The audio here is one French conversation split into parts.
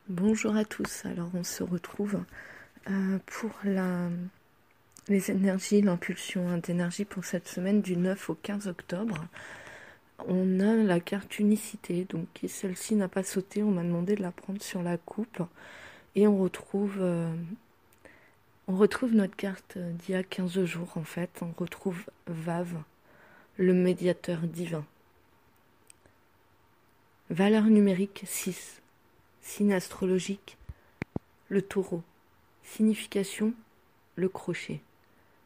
Bonjour à tous, alors on se retrouve pour les énergies, l'impulsion d'énergie pour cette semaine du 9 au 15 octobre. On a la carte unicité, donc celle-ci n'a pas sauté, on m'a demandé de la prendre sur la coupe. Et on retrouve notre carte d'il y a 15 jours en fait, on retrouve Vave, le médiateur divin. Valeur numérique 6, signe astrologique, le taureau. Signification, le crochet.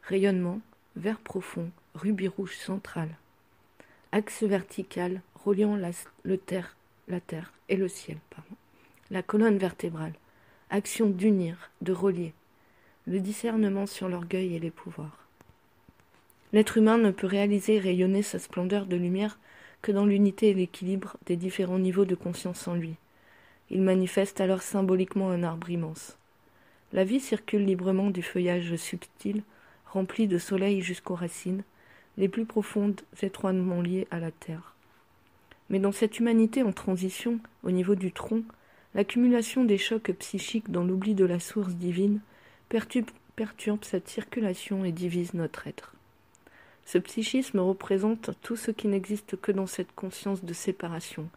Rayonnement, vert profond, rubis rouge central. Axe vertical reliant la terre et le ciel. La colonne vertébrale. Action d'unir, de relier. Le discernement sur l'orgueil et les pouvoirs. L'être humain ne peut réaliser et rayonner sa splendeur de lumière que dans l'unité et l'équilibre des différents niveaux de conscience en lui. Il manifeste alors symboliquement un arbre immense. La vie circule librement du feuillage subtil, rempli de soleil jusqu'aux racines, les plus profondes étroitement liées à la terre. Mais dans cette humanité en transition, au niveau du tronc, l'accumulation des chocs psychiques dans l'oubli de la source divine perturbe cette circulation et divise notre être. Ce psychisme représente tout ce qui n'existe que dans cette conscience de séparation,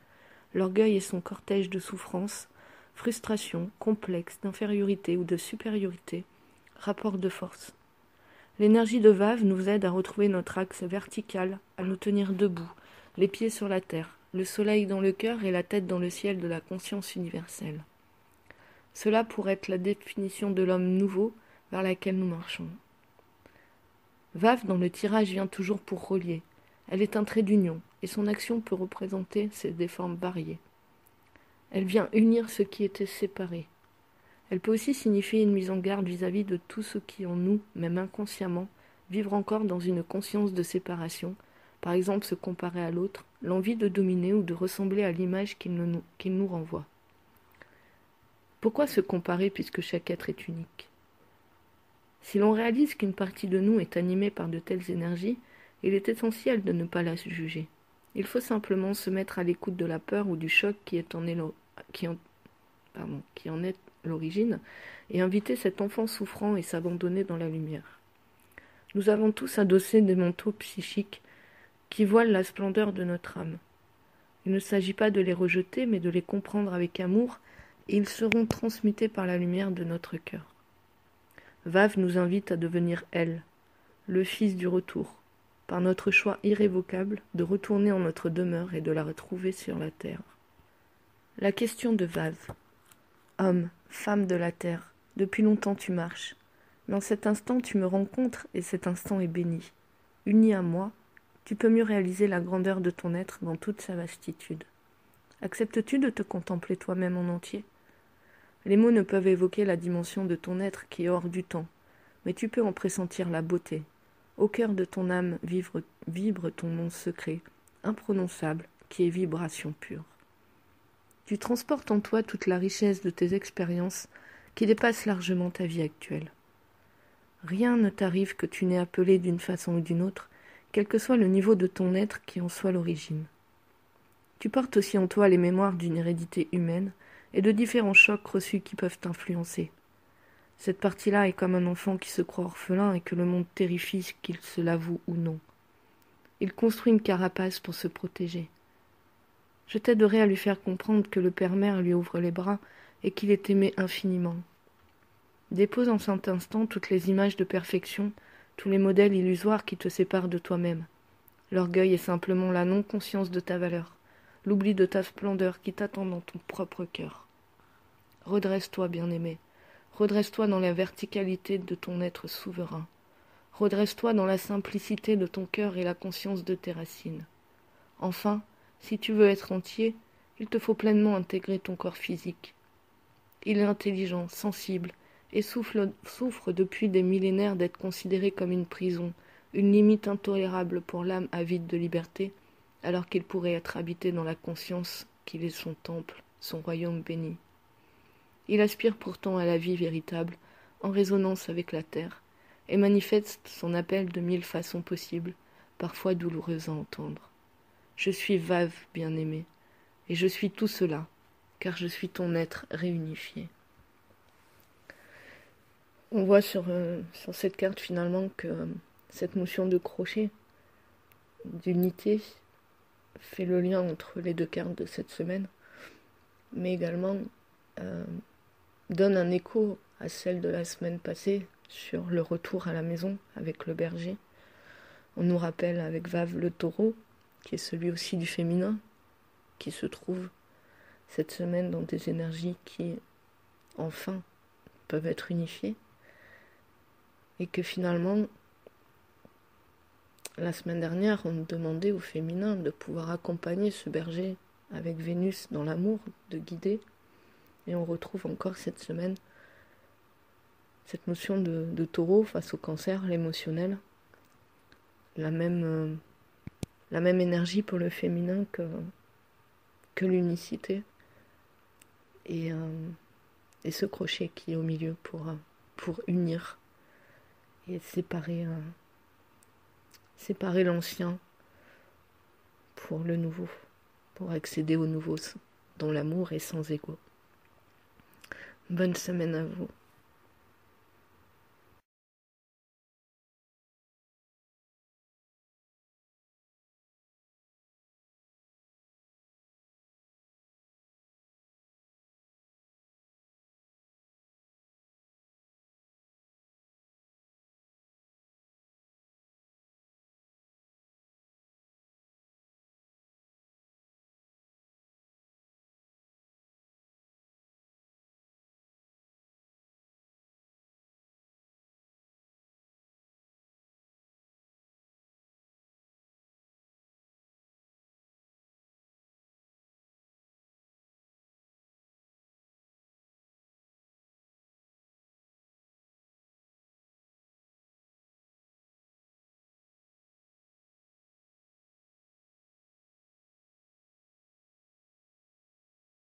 l'orgueil et son cortège de souffrances, frustration, complexe, d'infériorité ou de supériorité, rapport de force. L'énergie de Vave nous aide à retrouver notre axe vertical, à nous tenir debout, les pieds sur la terre, le soleil dans le cœur et la tête dans le ciel de la conscience universelle. Cela pourrait être la définition de l'homme nouveau vers laquelle nous marchons. Vave dans le tirage vient toujours pour relier. Elle est un trait d'union, et son action peut représenter des formes variées. Elle vient unir ce qui était séparé. Elle peut aussi signifier une mise en garde vis-à-vis de tout ce qui en nous, même inconsciemment, vivre encore dans une conscience de séparation, par exemple se comparer à l'autre, l'envie de dominer ou de ressembler à l'image qu'il nous renvoie. Pourquoi se comparer puisque chaque être est unique ? Si l'on réalise qu'une partie de nous est animée par de telles énergies, il est essentiel de ne pas la juger. Il faut simplement se mettre à l'écoute de la peur ou du choc qui en est l'origine et inviter cet enfant souffrant et s'abandonner dans la lumière. Nous avons tous adossé des manteaux psychiques qui voilent la splendeur de notre âme. Il ne s'agit pas de les rejeter, mais de les comprendre avec amour, et ils seront transmutés par la lumière de notre cœur. Vave nous invite à devenir elle, le fils du retour, par notre choix irrévocable de retourner en notre demeure et de la retrouver sur la terre. La question de Vave. Homme, femme de la terre, depuis longtemps tu marches. Dans cet instant tu me rencontres et cet instant est béni. Uni à moi, tu peux mieux réaliser la grandeur de ton être dans toute sa vastitude. Acceptes-tu de te contempler toi-même en entier ? Les mots ne peuvent évoquer la dimension de ton être qui est hors du temps, mais tu peux en pressentir la beauté. Au cœur de ton âme vibre ton nom secret, imprononçable, qui est vibration pure. Tu transportes en toi toute la richesse de tes expériences qui dépassent largement ta vie actuelle. Rien ne t'arrive que tu n'aies appelé d'une façon ou d'une autre, quel que soit le niveau de ton être qui en soit l'origine. Tu portes aussi en toi les mémoires d'une hérédité humaine et de différents chocs reçus qui peuvent t'influencer. Cette partie-là est comme un enfant qui se croit orphelin et que le monde terrifie qu'il se l'avoue ou non. Il construit une carapace pour se protéger. Je t'aiderai à lui faire comprendre que le Père-Mère lui ouvre les bras et qu'il est aimé infiniment. Dépose en cet instant toutes les images de perfection, tous les modèles illusoires qui te séparent de toi-même. L'orgueil est simplement la non-conscience de ta valeur, l'oubli de ta splendeur qui t'attend dans ton propre cœur. Redresse-toi, bien-aimé. Redresse-toi dans la verticalité de ton être souverain. Redresse-toi dans la simplicité de ton cœur et la conscience de tes racines. Enfin, si tu veux être entier, il te faut pleinement intégrer ton corps physique. Il est intelligent, sensible, et souffre depuis des millénaires d'être considéré comme une prison, une limite intolérable pour l'âme avide de liberté, alors qu'il pourrait être habité dans la conscience qu'il est son temple, son royaume béni. Il aspire pourtant à la vie véritable, en résonance avec la terre, et manifeste son appel de 1000 façons possibles, parfois douloureuses à entendre. Je suis Vave, bien-aimé, et je suis tout cela, car je suis ton être réunifié. On voit sur cette carte finalement que cette notion de crochet, d'unité, fait le lien entre les deux cartes de cette semaine, mais également donne un écho à celle de la semaine passée sur le retour à la maison avec le berger. On nous rappelle avec Vave le taureau, qui est celui aussi du féminin, qui se trouve cette semaine dans des énergies qui, enfin, peuvent être unifiées. Et que finalement, la semaine dernière, on nous demandait au féminin de pouvoir accompagner ce berger avec Vénus dans l'amour, de guider. Et on retrouve encore cette semaine cette notion de taureau face au cancer, l'émotionnel. La même énergie pour le féminin que l'unicité. Et ce crochet qui est au milieu pour unir et séparer l'ancien pour le nouveau, pour accéder au nouveau dont l'amour est sans égaux. Bonne semaine à vous.